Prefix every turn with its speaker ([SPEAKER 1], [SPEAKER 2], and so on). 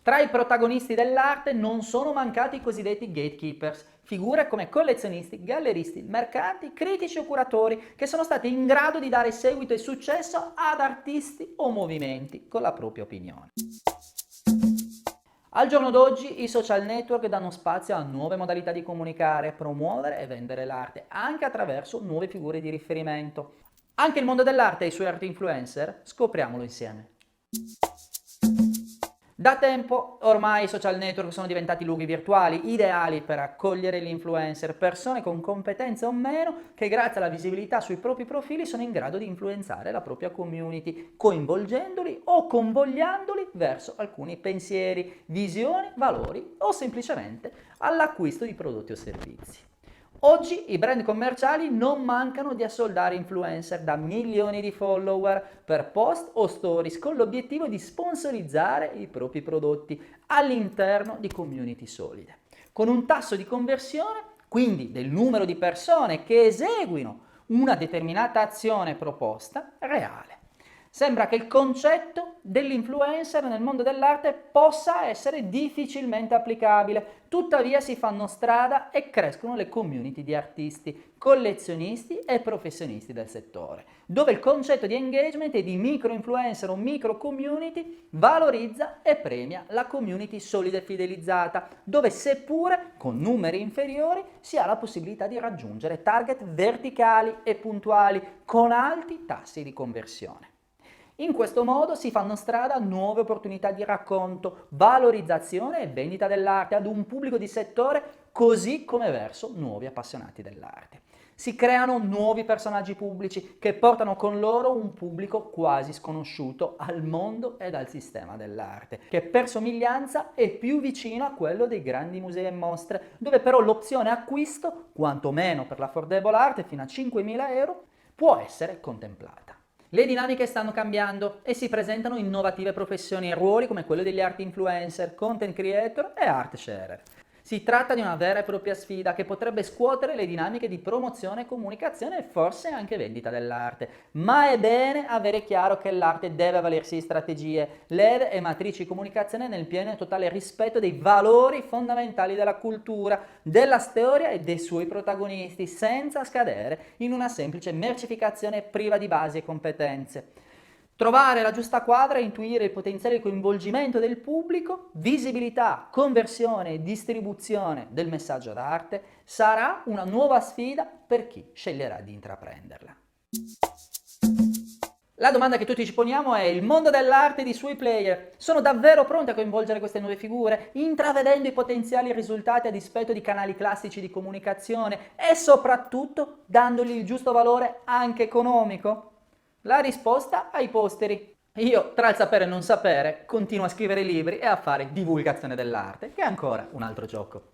[SPEAKER 1] Tra i protagonisti dell'arte non sono mancati i cosiddetti gatekeepers, figure come collezionisti, galleristi, mercanti, critici o curatori che sono stati in grado di dare seguito e successo ad artisti o movimenti con la propria opinione. Al giorno d'oggi i social network danno spazio a nuove modalità di comunicare, promuovere e vendere l'arte, anche attraverso nuove figure di riferimento. Anche il mondo dell'arte e i suoi art influencer, scopriamolo insieme. Da tempo ormai i social network sono diventati luoghi virtuali ideali per accogliere gli influencer, persone con competenze o meno che grazie alla visibilità sui propri profili sono in grado di influenzare la propria community, coinvolgendoli o convogliandoli verso alcuni pensieri, visioni, valori o semplicemente all'acquisto di prodotti o servizi. Oggi i brand commerciali non mancano di assoldare influencer da milioni di follower per post o stories con l'obiettivo di sponsorizzare i propri prodotti all'interno di community solide, con un tasso di conversione, quindi del numero di persone che eseguono una determinata azione proposta, reale. Sembra che il concetto dell'influencer nel mondo dell'arte possa essere difficilmente applicabile, tuttavia si fanno strada e crescono le community di artisti, collezionisti e professionisti del settore, dove il concetto di engagement e di micro-influencer o micro-community valorizza e premia la community solida e fidelizzata, dove seppure con numeri inferiori si ha la possibilità di raggiungere target verticali e puntuali con alti tassi di conversione. In questo modo si fanno strada nuove opportunità di racconto, valorizzazione e vendita dell'arte ad un pubblico di settore così come verso nuovi appassionati dell'arte. Si creano nuovi personaggi pubblici che portano con loro un pubblico quasi sconosciuto al mondo ed al sistema dell'arte, che per somiglianza è più vicino a quello dei grandi musei e mostre, dove però l'opzione acquisto, quantomeno per l'affordable arte fino a 5.000 euro, può essere contemplata. Le dinamiche stanno cambiando e si presentano innovative professioni e ruoli come quello degli art influencer, content creator e art sharer. Si tratta di una vera e propria sfida che potrebbe scuotere le dinamiche di promozione, comunicazione e forse anche vendita dell'arte. Ma è bene avere chiaro che l'arte deve avvalersi di strategie, leve e matrici di comunicazione nel pieno e totale rispetto dei valori fondamentali della cultura, della storia e dei suoi protagonisti, senza scadere in una semplice mercificazione priva di basi e competenze. Trovare la giusta quadra e intuire il potenziale coinvolgimento del pubblico, visibilità, conversione e distribuzione del messaggio d'arte sarà una nuova sfida per chi sceglierà di intraprenderla. La domanda che tutti ci poniamo è: il mondo dell'arte e i suoi player sono davvero pronti a coinvolgere queste nuove figure, intravedendo i potenziali risultati a dispetto di canali classici di comunicazione e soprattutto dandogli il giusto valore anche economico? La risposta ai posteri. Io, tra il sapere e non sapere, continuo a scrivere libri e a fare divulgazione dell'arte, che è ancora un altro gioco.